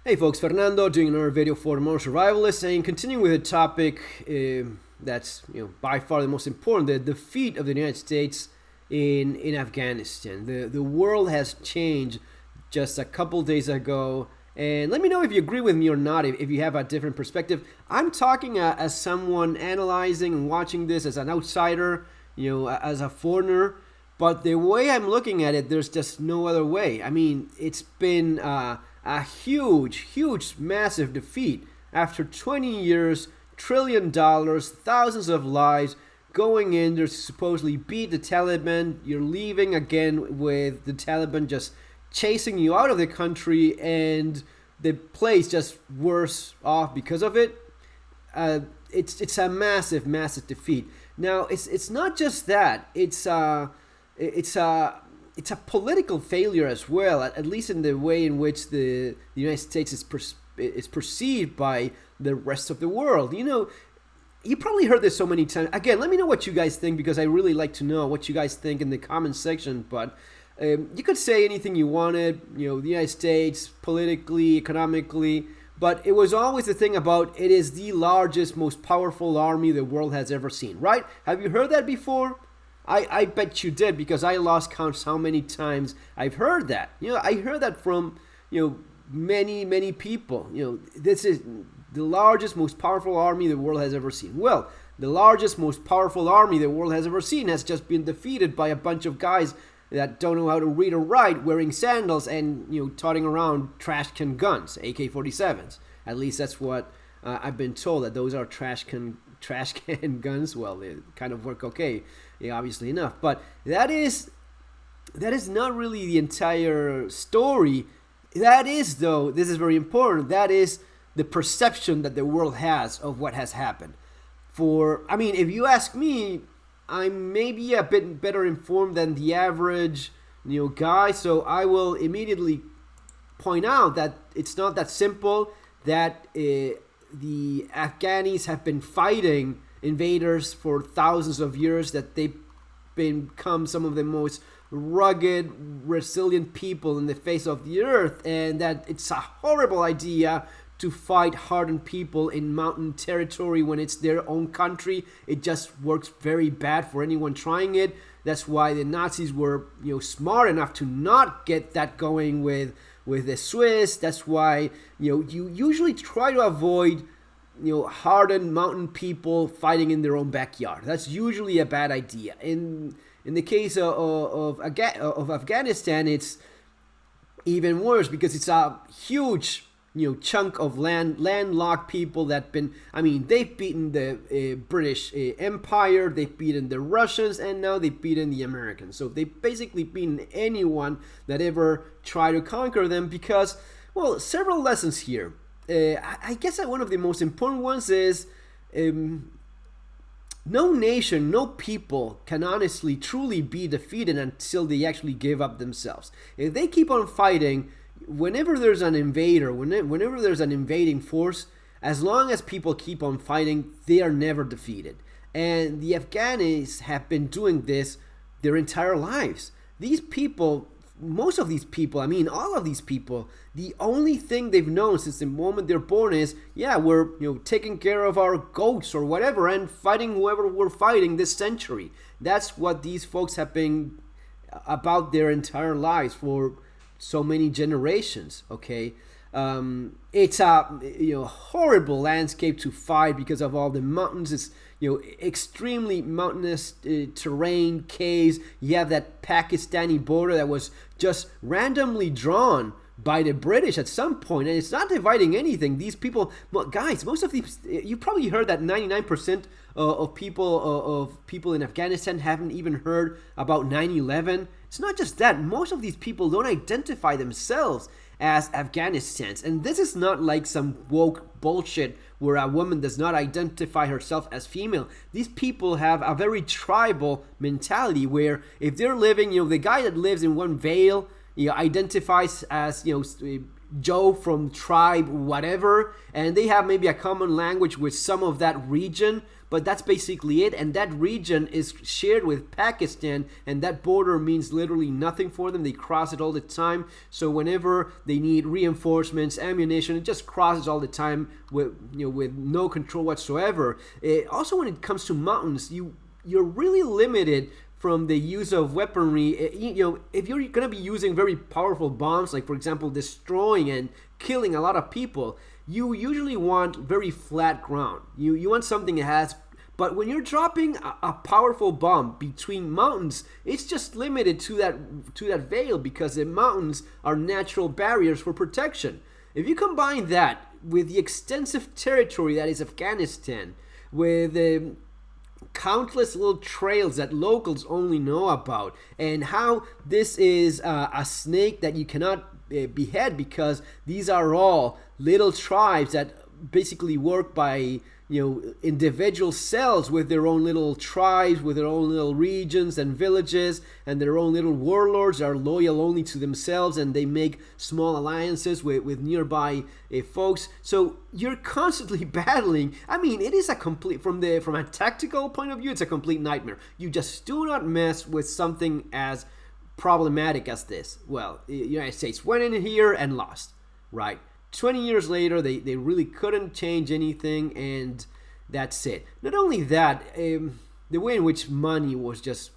Hey folks, Fernando doing another video for the Modern Survivalists, and continuing with a topic that's by far the most important: the defeat of the United States in Afghanistan. The world has changed just a couple days ago, and let me know if you agree with me or not. If you have a different perspective, I'm talking as someone analyzing and watching this as an outsider, as a foreigner. But the way I'm looking at it, there's just no other way. I mean, it's been a huge, massive defeat after 20 years, $1 trillion, thousands of lives going in there to supposedly beat the Taliban. You're leaving again with the Taliban just chasing you out of the country, and the place just worse off because of it. It's a massive defeat. Now it's not just that. It's a political failure as well, at least in the way in which the United States is perceived by the rest of the world. You probably heard this so many times. Again, let me know what you guys think, because I really like to know what you guys think in the comment section. But you could say anything you wanted, the United States, politically, economically, but it was always the thing about it is the largest, most powerful army the world has ever seen, right? Have you heard that before? I bet you did, because I lost count how many times I've heard that. I heard that from, many people. This is the largest, most powerful army the world has ever seen. Well, the largest, most powerful army the world has ever seen has just been defeated by a bunch of guys that don't know how to read or write, wearing sandals and, toting around trash can guns, AK-47s. At least that's what I've been told, that those are trash can guns. Well, they kind of work okay, obviously enough, but that is not really the entire story. That is, though, this is very important, that is the perception that the world has of what has happened. If you ask me, I'm maybe a bit better informed than the average guy, so I will immediately point out that it's not that simple, that the Afghanis have been fighting invaders for thousands of years, that they've become some of the most rugged, resilient people in the face of the earth, and that it's a horrible idea to fight hardened people in mountain territory when it's their own country. It just works very bad for anyone trying it. That's why the Nazis were smart enough to not get that going with the Swiss. That's why you usually try to avoid hardened mountain people fighting in their own backyard. That's usually a bad idea. In the case of Afghanistan, it's even worse, because it's a huge chunk of landlocked people they've beaten the British Empire, they've beaten the Russians, and now they've beaten the Americans. So they've basically beaten anyone that ever tried to conquer them, because, well, several lessons here. I guess that one of the most important ones is no nation, no people can honestly truly be defeated until they actually give up themselves. If they keep on fighting, whenever there's an invader, whenever there's an invading force, as long as people keep on fighting, they are never defeated. And the Afghanis have been doing this their entire lives. These people, most of these people, all of these people, the only thing they've known since the moment they're born is, we're taking care of our goats or whatever and fighting whoever we're fighting this century. That's what these folks have been about their entire lives for so many generations. Okay, it's a horrible landscape to fight because of all the mountains. It's extremely mountainous terrain, caves. You have that Pakistani border that was just randomly drawn by the British at some point, and it's not dividing anything. These people, guys, most of these, you probably heard that 99% of people in Afghanistan haven't even heard about 9/11. It's not just that. Most of these people don't identify themselves as Afghanistans, and this is not like some woke bullshit where a woman does not identify herself as female. These people have a very tribal mentality, where if they're living, the guy that lives in one vale, identifies as Joe from tribe whatever, and they have maybe a common language with some of that region, but that's basically it. And that region is shared with Pakistan, and that border means literally nothing for them. They cross it all the time. So whenever they need reinforcements, ammunition, it just crosses all the time with no control whatsoever. Also, when it comes to mountains, you're really limited from the use of weaponry. If you're going to be using very powerful bombs, like for example destroying and killing a lot of people, you usually want very flat ground. You want something that has, but when you're dropping a powerful bomb between mountains, it's just limited to that veil, because the mountains are natural barriers for protection. If you combine that with the extensive territory that is Afghanistan, with countless little trails that locals only know about, and how this is a snake that you cannot behead, because these are all little tribes that basically work by individual cells with their own little tribes, with their own little regions and villages, and their own little warlords are loyal only to themselves, and they make small alliances with nearby folks. So you're constantly battling. I mean, it is a complete, from a tactical point of view, it's a complete nightmare. You just do not mess with something as problematic as this. Well, the United States went in here and lost, right? 20 years later, they really couldn't change anything, and that's it. Not only that, the way in which money was just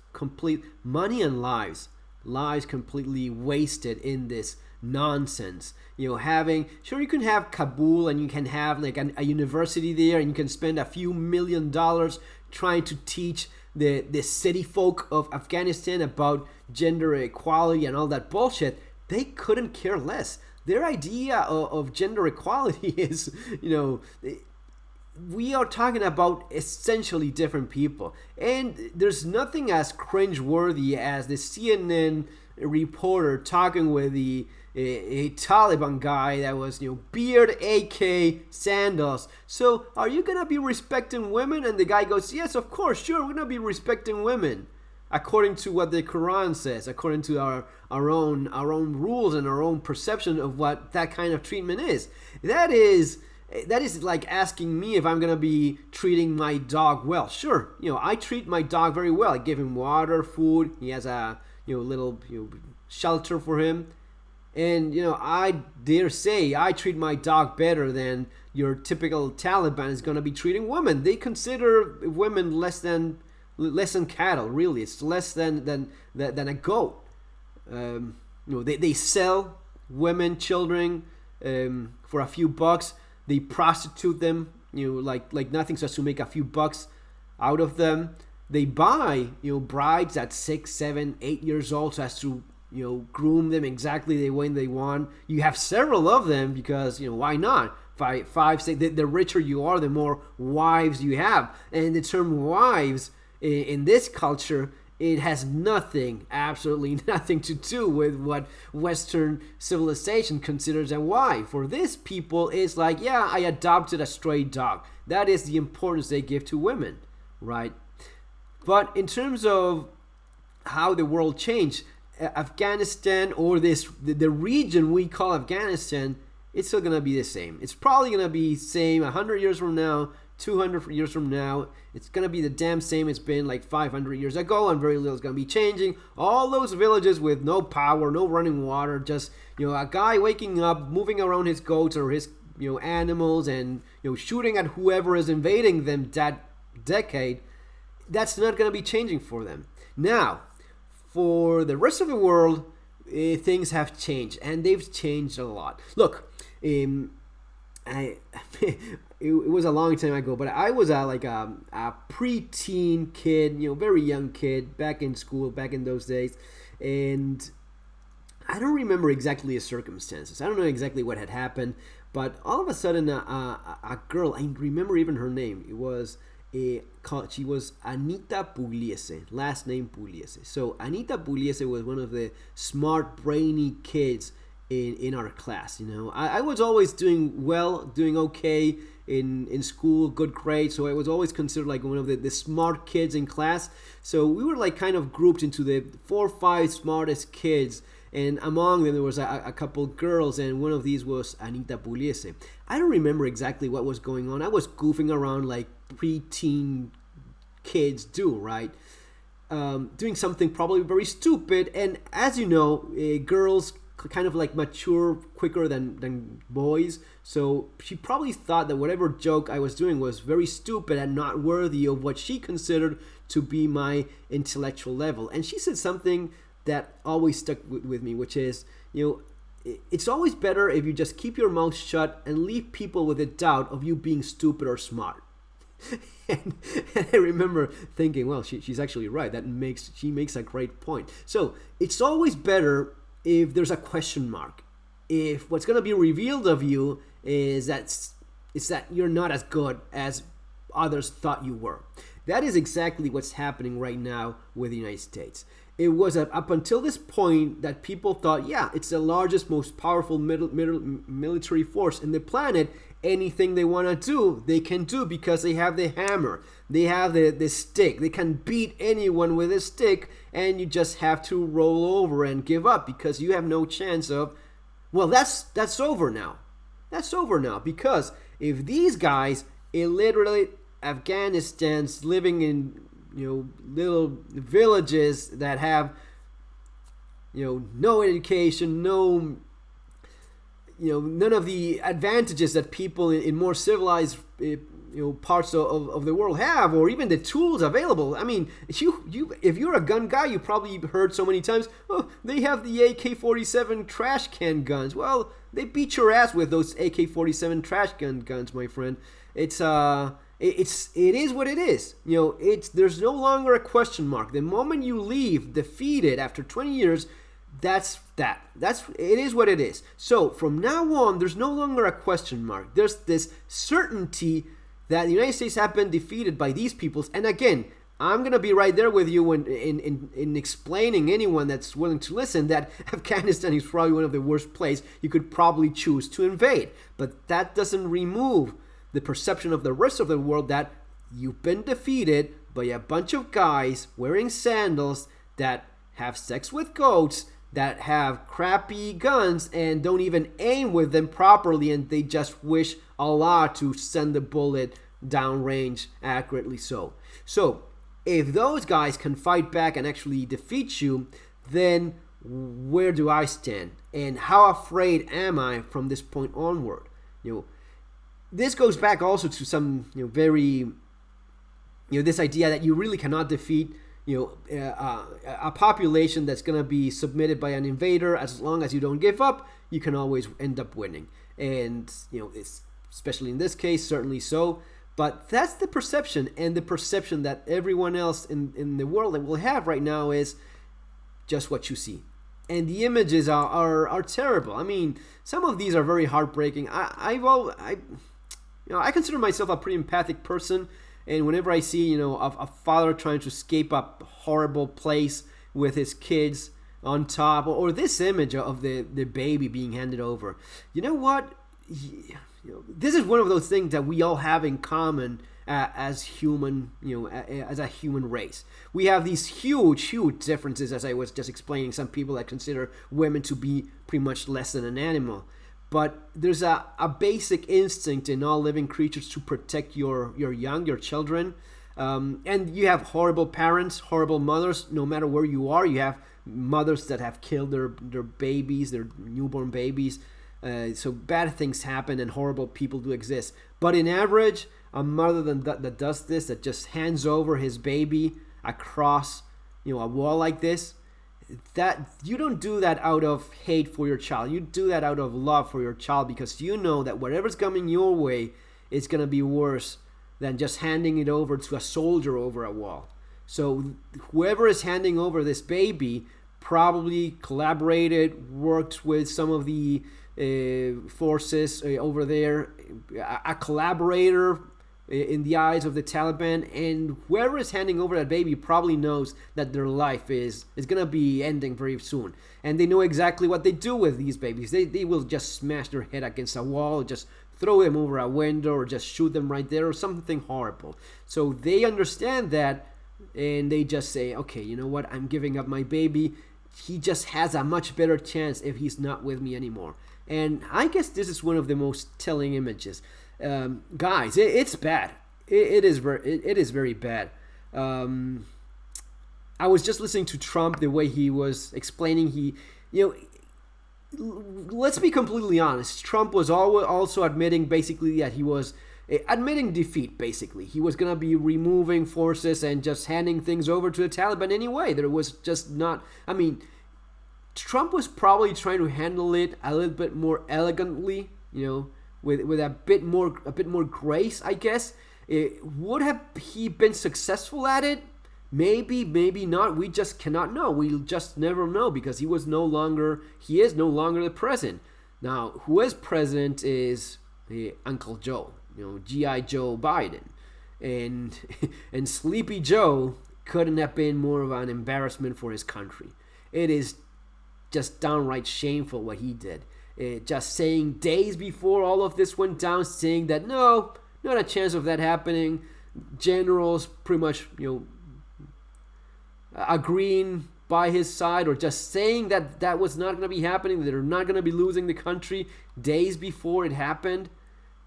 money and lives completely wasted in this nonsense. You can have Kabul, and you can have like a university there, and you can spend a few $1,000,000 trying to teach the city folk of Afghanistan about gender equality and all that bullshit. They couldn't care less. Their idea of gender equality is, we are talking about essentially different people. And there's nothing as cringeworthy as the CNN reporter talking with a Taliban guy that was, beard, AK, sandals. So are you going to be respecting women? And the guy goes, yes, of course, sure, we're going to be respecting women, according to what the Quran says, according to our own rules and our own perception of what that kind of treatment is. That is like asking me if I'm gonna be treating my dog well. Sure, I treat my dog very well. I give him water, food. He has a little shelter for him, and I dare say I treat my dog better than your typical Taliban is gonna be treating women. They consider women less than cattle. Really, it's less than a goat. They sell women, children, for a few bucks. They prostitute them, like nothing, so as to make a few bucks out of them. They buy, brides at 6, 7, 8 years old, so as to, groom them exactly the way they want. You have several of them because, why not? Five, 6. The richer you are, the more wives you have. And the term wives in this culture, it has absolutely nothing to do with what Western civilization considers a wife. For this people, it's like, yeah, I adopted a stray dog. That is the importance they give to women, right? But in terms of how the world changed, Afghanistan, or the region we call Afghanistan, it's still going to be the same. It's probably going to be the same 100 years from now, 200 years from now. It's going to be the damn same it's been like 500 years ago, and very little is going to be changing. All those villages with no power, no running water, just a guy waking up, moving around his goats or his animals, and shooting at whoever is invading them that decade. That's not going to be changing for them. Now, for the rest of the world, things have changed, and they've changed a lot. Look, it was a long time ago, but I was a preteen kid, very young kid, back in school, back in those days, and I don't remember exactly the circumstances. I don't know exactly what had happened, but all of a sudden, a girl, I remember even her name. She was Anita Pugliese, last name Pugliese. So Anita Pugliese was one of the smart, brainy kids in our class. I was always doing well, doing okay in school, good grades, so I was always considered like one of the smart kids in class. So we were like kind of grouped into the 4 or 5 smartest kids, and among them there was a couple girls, and one of these was Anita Pugliese. I don't remember exactly what was going on. I was goofing around like preteen kids do, right? Doing something probably very stupid, and as you know, girls kind of like mature quicker than boys, so she probably thought that whatever joke I was doing was very stupid and not worthy of what she considered to be my intellectual level. And she said something that always stuck with me, which is, it's always better if you just keep your mouth shut and leave people with a doubt of you being stupid or smart. and I remember thinking, well, she's actually right. She makes a great point. So it's always better if there's a question mark. If what's going to be revealed of you is that you're not as good as others thought you were. That is exactly what's happening right now with the United States. It was up until this point that people thought, yeah, it's the largest, most powerful military force in the planet. Anything they want to do, they can do because they have the hammer. They have the stick. They can beat anyone with a stick, and you just have to roll over and give up because you have no chance of... Well, that's over now. That's over now, because if these guys illiterate Afghanistan's living in little villages that have no education, none of the advantages that people in more civilized parts of the world have, or even the tools available. I mean, if you're a gun guy, you probably heard so many times, oh, they have the AK-47 trash can guns. Well, they beat your ass with those AK-47 trash can guns, my friend. It is what it is. There's no longer a question mark. The moment you leave defeated after 20 years, it is what it is. So from now on, there's no longer a question mark. There's this certainty that the United States have been defeated by these peoples. And again, I'm gonna be right there with you in explaining anyone that's willing to listen that Afghanistan is probably one of the worst places you could probably choose to invade. But that doesn't remove the perception of the rest of the world that you've been defeated by a bunch of guys wearing sandals that have sex with goats, that have crappy guns and don't even aim with them properly, and they just wish Allah to send the bullet downrange accurately. So if those guys can fight back and actually defeat you, then where do I stand? And how afraid am I from this point onward? This goes back also to some very this idea that you really cannot defeat a population that's going to be submitted by an invader. As long as you don't give up, you can always end up winning. And especially in this case, certainly so. But that's the perception, and the perception that everyone else in the world that will have right now is just what you see. And the images are terrible. I mean, some of these are very heartbreaking. I consider myself a pretty empathic person. And whenever I see, a father trying to escape a horrible place with his kids on top, or this image of the baby being handed over, you know what? This is one of those things that we all have in common as human, as a human race. We have these huge differences, as I was just explaining. Some people that consider women to be pretty much less than an animal. But there's a basic instinct in all living creatures to protect your young, your children. And you have horrible parents, horrible mothers, no matter where you are. You have mothers that have killed their babies, their newborn babies. So bad things happen and horrible people do exist. But in average, a mother that does this, that just hands over his baby across a wall like this, that you don't do that out of hate for your child. You do that out of love for your child, because you know that whatever's coming your way is going to be worse than just handing it over to a soldier over a wall. So whoever is handing over this baby probably collaborated, worked with some of the forces over there, a collaborator in the eyes of the Taliban, and whoever is handing over that baby probably knows that their life is going to be ending very soon. And they know exactly what they do with these babies. They will just smash their head against a wall, just throw them over a window, or just shoot them right there, or something horrible. So they understand that, and they just say, okay, you know what, I'm giving up my baby. he just has a much better chance if he's not with me anymore. And I guess this is one of the most telling images. Guys, it's bad. It is very bad. I was just listening to Trump, the way he was explaining. Let's be completely honest. Trump was also admitting basically that he was admitting defeat. Basically, he was gonna be removing forces and just handing things over to the Taliban anyway. There was just not. I mean, Trump was probably trying to handle it a little bit more elegantly, with a bit more grace, I guess. Would have he been successful at it? Maybe, maybe not. We just cannot know. We'll just never know, because he is no longer the president. Now, who is president is Uncle Joe, G.I. Joe Biden. And and Sleepy Joe couldn't have been more of an embarrassment for his country. It is just downright shameful what he did. Just saying days before all of this went down, saying that no, not a chance of that happening. Generals pretty much, agreeing by his side, or just saying that was not going to be happening, that they're not going to be losing the country days before it happened,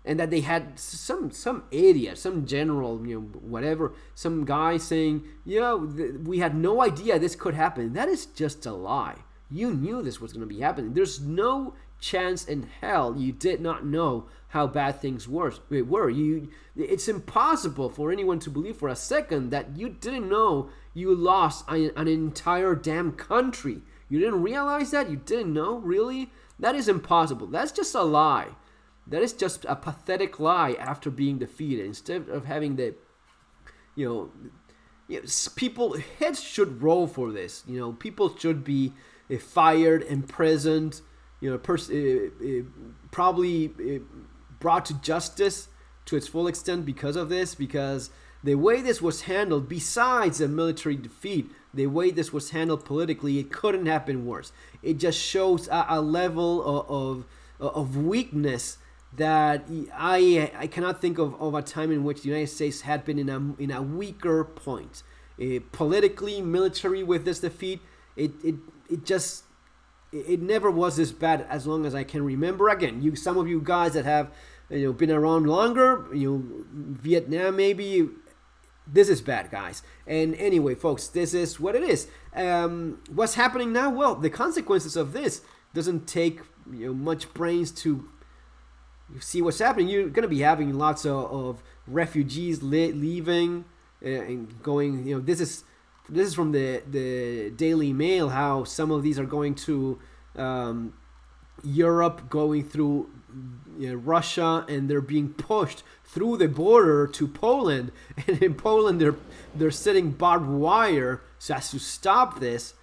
and that they had some idiot, some general, whatever, some guy saying, we had no idea this could happen. That is just a lie. You knew this was going to be happening. There's no chance in hell you did not know how bad things were. It's impossible for anyone to believe for a second that you didn't know you lost an entire damn country. You didn't realize that? You didn't know? Really? That is impossible. That's just a lie. That is just a pathetic lie after being defeated. Instead of having the, people, heads should roll for this. People should be fired, imprisoned, probably brought to justice to its full extent because of this, because the way this was handled, besides a military defeat, the way this was handled politically, it couldn't have been worse. It just shows a level of weakness that I cannot think of a time in which the United States had been in a weaker point. Politically, military, with this defeat, it never was this bad as long as I can remember. Again, some of you guys that have been around longer, Vietnam maybe. This is bad, guys. And anyway, folks, this is what it is. What's happening now? Well, the consequences of this doesn't take much brains to see what's happening. You're going to be having lots of refugees leaving and going. This is from the Daily Mail, how some of these are going to Europe, going through Russia, and they're being pushed through the border to Poland. And in Poland, they're setting barbed wire so as to stop this,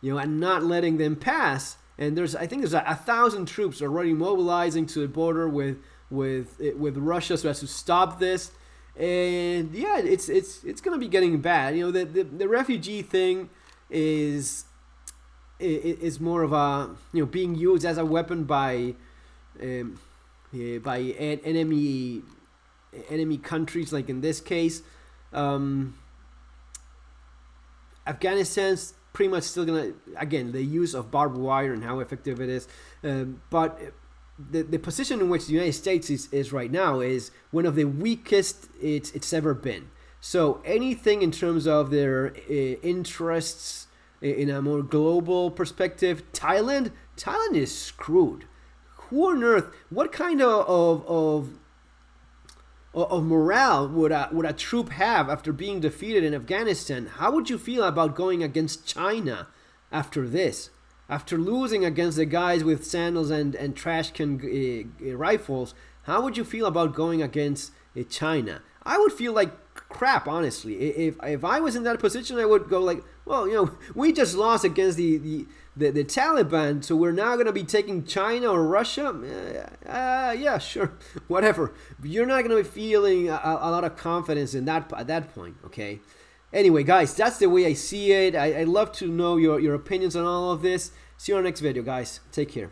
and not letting them pass. And I think there's 1,000 troops already mobilizing to the border with Russia so as to stop this. And yeah, it's gonna be getting bad. The refugee thing is more of a being used as a weapon by enemy countries, like in this case. Afghanistan's pretty much still gonna, again, the use of barbed wire and how effective it is, but the position in which the United States is right now is one of the weakest it's ever been. So anything in terms of their interests in a more global perspective, Thailand is screwed. Who on earth? What kind of morale would a troop have after being defeated in Afghanistan? How would you feel about going against China after this? After losing against the guys with sandals and trash can rifles, how would you feel about going against China? I would feel like crap, honestly. If I was in that position, I would go like, well, we just lost against the Taliban, so we're now going to be taking China or Russia? Yeah, sure, whatever. But you're not going to be feeling a lot of confidence in that at that point, okay? Anyway, guys, that's the way I see it. I'd love to know your opinions on all of this. See you on the next video, guys. Take care.